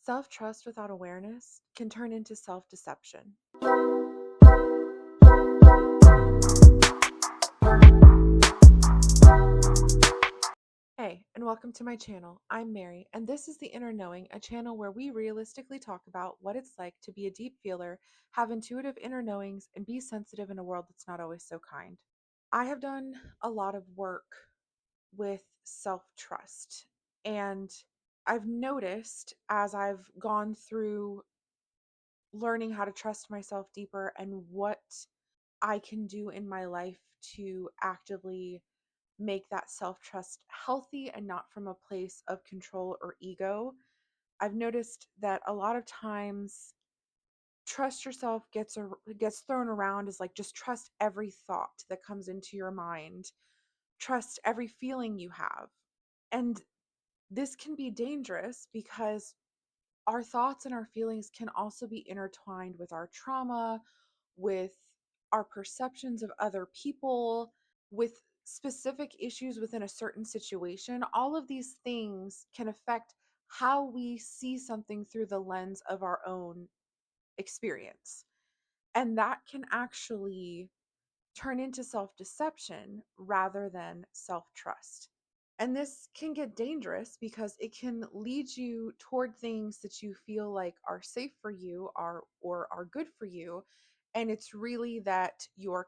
Self-trust without awareness can turn into self-deception. Hey, and welcome to my channel. I'm Mary, and this is The Inner Knowing, a channel where we realistically talk about what it's like to be a deep feeler, have intuitive inner knowings, and be sensitive in a world that's not always so kind. I have done a lot of work with self-trust, and I've noticed as I've gone through learning how to trust myself deeper and what I can do in my life to actively make that self trust healthy and not from a place of control or ego. I've noticed that a lot of times trust yourself gets thrown around as like just trust every thought that comes into your mind, trust every feeling you have. And this can be dangerous because our thoughts and our feelings can also be intertwined with our trauma, with our perceptions of other people, with specific issues within a certain situation. All of these things can affect how we see something through the lens of our own experience. And that can actually turn into self deception rather than self trust. And this can get dangerous because it can lead you toward things that you feel like are safe for you or are good for you. And it's really that you're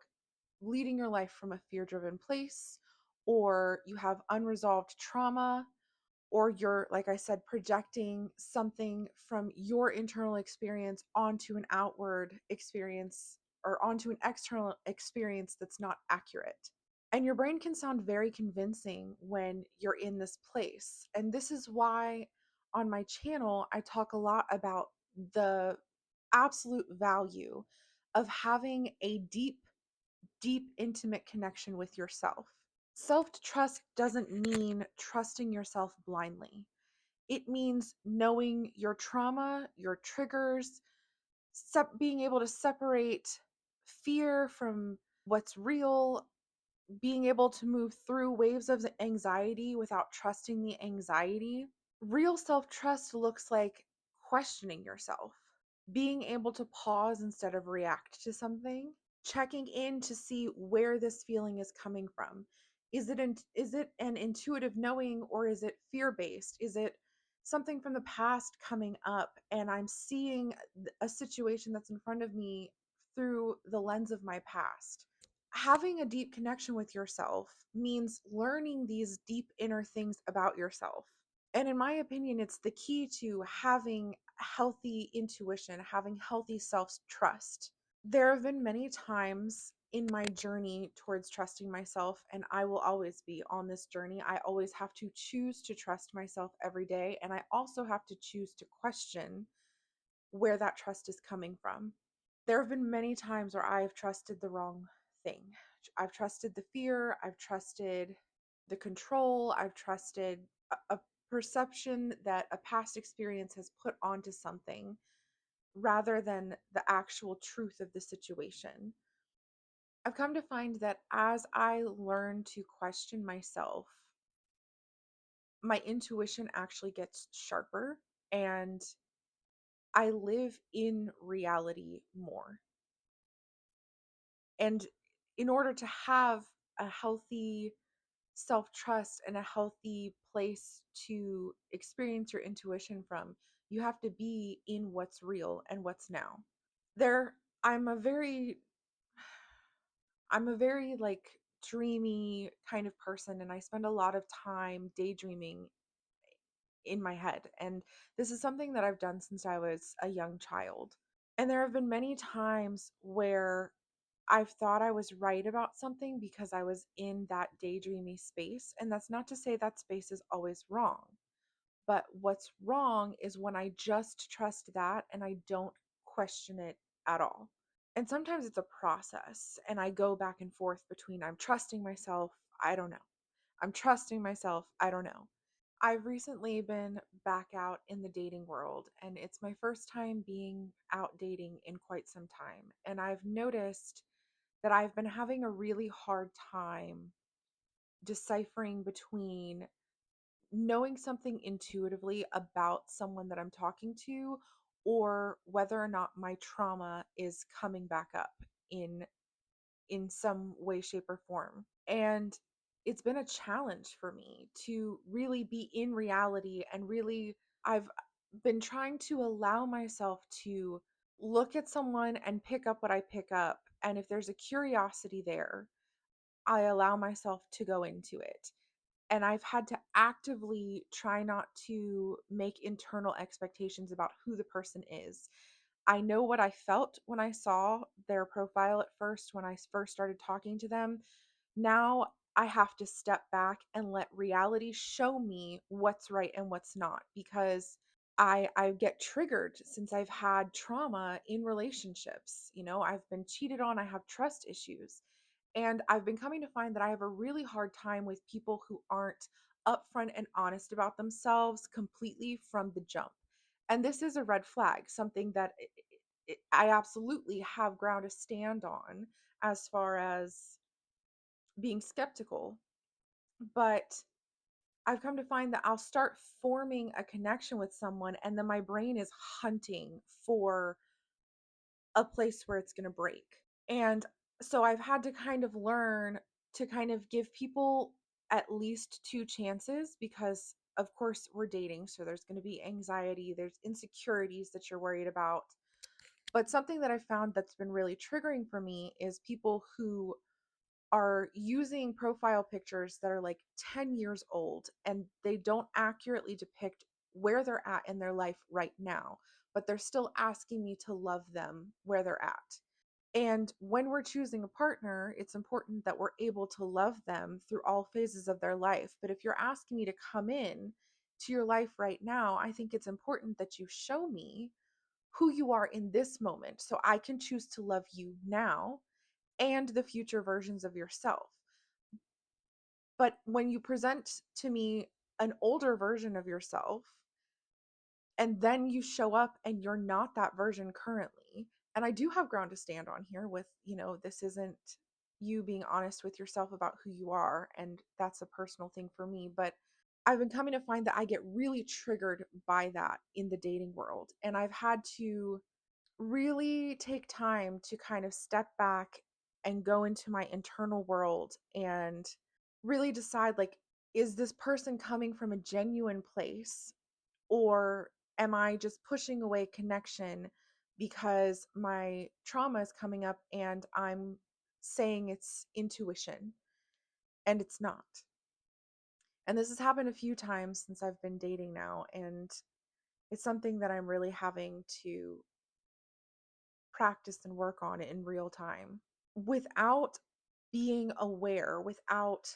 leading your life from a fear-driven place, or you have unresolved trauma, or you're, like I said, projecting something from your internal experience onto an outward experience or onto an external experience that's not accurate. And your brain can sound very convincing when you're in this place. And this is why on my channel, I talk a lot about the absolute value of having a deep, intimate connection with yourself. Self trust doesn't mean trusting yourself blindly. It means knowing your trauma, your triggers, being able to separate fear from what's real, being able to move through waves of anxiety without trusting the anxiety. Real self trust looks like questioning yourself, being able to pause instead of react to something, checking in to see where this feeling is coming from. Is it an intuitive knowing, or is it fear based? Is it something from the past coming up and I'm seeing a situation that's in front of me through the lens of my past? Having a deep connection with yourself means learning these deep inner things about yourself. And in my opinion, it's the key to having healthy intuition, having healthy self trust. There have been many times in my journey towards trusting myself, and I will always be on this journey. I always have to choose to trust myself every day, and I also have to choose to question where that trust is coming from. There have been many times where I have trusted the wrong thing. I've trusted the fear, I've trusted the control, I've trusted a perception that a past experience has put onto something rather than the actual truth of the situation. I've come to find that as I learn to question myself, my intuition actually gets sharper and I live in reality more. And in order to have a healthy self trust and a healthy place to experience your intuition from, you have to be in what's real and what's now. There, I'm a very, I'm a very like dreamy kind of person, and I spend a lot of time daydreaming in my head. And this is something that I've done since I was a young child. And there have been many times where I've thought I was right about something because I was in that daydreamy space. And that's not to say that space is always wrong. But what's wrong is when I just trust that and I don't question it at all. And sometimes it's a process. And I go back and forth between I'm trusting myself, I don't know. I'm trusting myself, I don't know. I've recently been back out in the dating world, and it's my first time being out dating in quite some time. And I've noticed that I've been having a really hard time deciphering between knowing something intuitively about someone that I'm talking to, or whether or not my trauma is coming back up in some way, shape, or form. And it's been a challenge for me to really be in reality and really, I've been trying to allow myself to look at someone and pick up what I pick up. And if there's a curiosity there, I allow myself to go into it. And I've had to actively try not to make internal expectations about who the person is. I know what I felt when I saw their profile at first, when I first started talking to them. Now I have to step back and let reality show me what's right and what's not, because I get triggered since I've had trauma in relationships. I've been cheated on, I have trust issues. And I've been coming to find that I have a really hard time with people who aren't upfront and honest about themselves completely from the jump. And this is a red flag, something that I absolutely have ground to stand on as far as being skeptical. But I've come to find that I'll start forming a connection with someone, and then my brain is hunting for a place where it's going to break. And so I've had to kind of learn to kind of give people at least two chances, because of course we're dating, so there's going to be anxiety, there's insecurities that you're worried about. But something that I found that's been really triggering for me is people who are using profile pictures that are like 10 years old, and they don't accurately depict where they're at in their life right now, but they're still asking me to love them where they're at. And when we're choosing a partner, it's important that we're able to love them through all phases of their life. But if you're asking me to come in to your life right now, I think it's important that you show me who you are in this moment so I can choose to love you now and the future versions of yourself. But when you present to me an older version of yourself, and then you show up and you're not that version currently, and I do have ground to stand on here with, this isn't you being honest with yourself about who you are, and that's a personal thing for me. But I've been coming to find that I get really triggered by that in the dating world, and I've had to really take time to kind of step back and go into my internal world and really decide, like, is this person coming from a genuine place, or am I just pushing away connection because my trauma is coming up and I'm saying it's intuition and it's not. And this has happened a few times since I've been dating now, and it's something that I'm really having to practice and work on in real time without being aware, without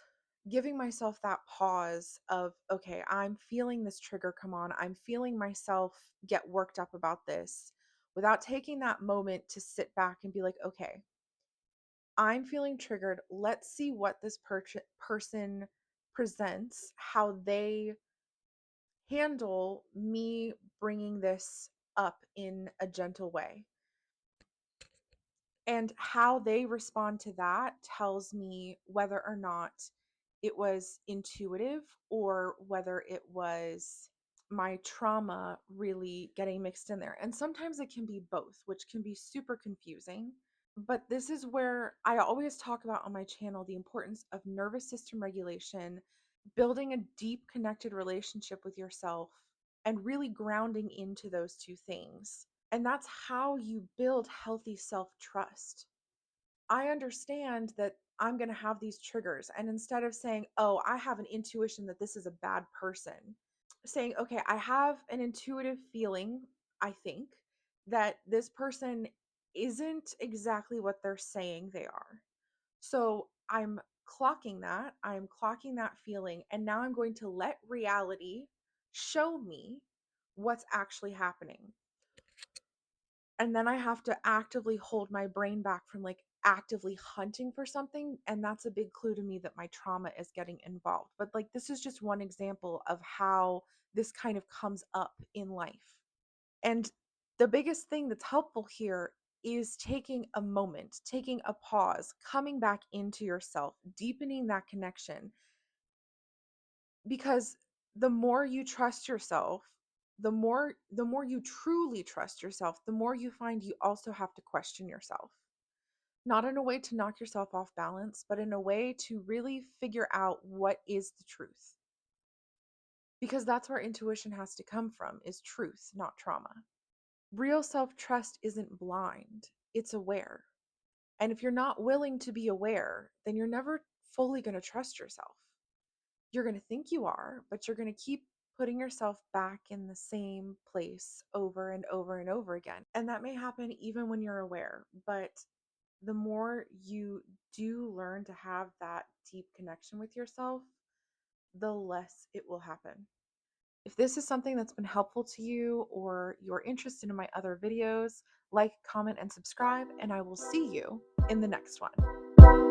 giving myself that pause of, okay, I'm feeling this trigger come on, I'm feeling myself get worked up about this, without taking that moment to sit back and be like, okay, I'm feeling triggered. Let's see what this person presents, how they handle me bringing this up in a gentle way. And how they respond to that tells me whether or not it was intuitive or whether it was my trauma really getting mixed in there. And sometimes it can be both, which can be super confusing. But this is where I always talk about on my channel the importance of nervous system regulation, building a deep connected relationship with yourself, and really grounding into those two things. And that's how you build healthy self trust. I understand that I'm going to have these triggers. And instead of saying, oh, I have an intuition that this is a bad person, saying, okay, I have an intuitive feeling, I think, that this person isn't exactly what they're saying they are. So I'm clocking that feeling. And now I'm going to let reality show me what's actually happening. And then I have to actively hold my brain back from like actively hunting for something. And that's a big clue to me that my trauma is getting involved. But like, this is just one example of how this kind of comes up in life. And the biggest thing that's helpful here is taking a moment, taking a pause, coming back into yourself, deepening that connection. Because the more you trust yourself, the more you truly trust yourself, the more you find you also have to question yourself. Not in a way to knock yourself off balance, but in a way to really figure out what is the truth. Because that's where intuition has to come from, is truth, not trauma. Real self-trust isn't blind, it's aware. And if you're not willing to be aware, then you're never fully going to trust yourself. You're going to think you are, but you're going to keep putting yourself back in the same place over and over and over again. And that may happen even when you're aware, but the more you do learn to have that deep connection with yourself, the less it will happen. If this is something that's been helpful to you or you're interested in my other videos, like, comment, and subscribe, and I will see you in the next one.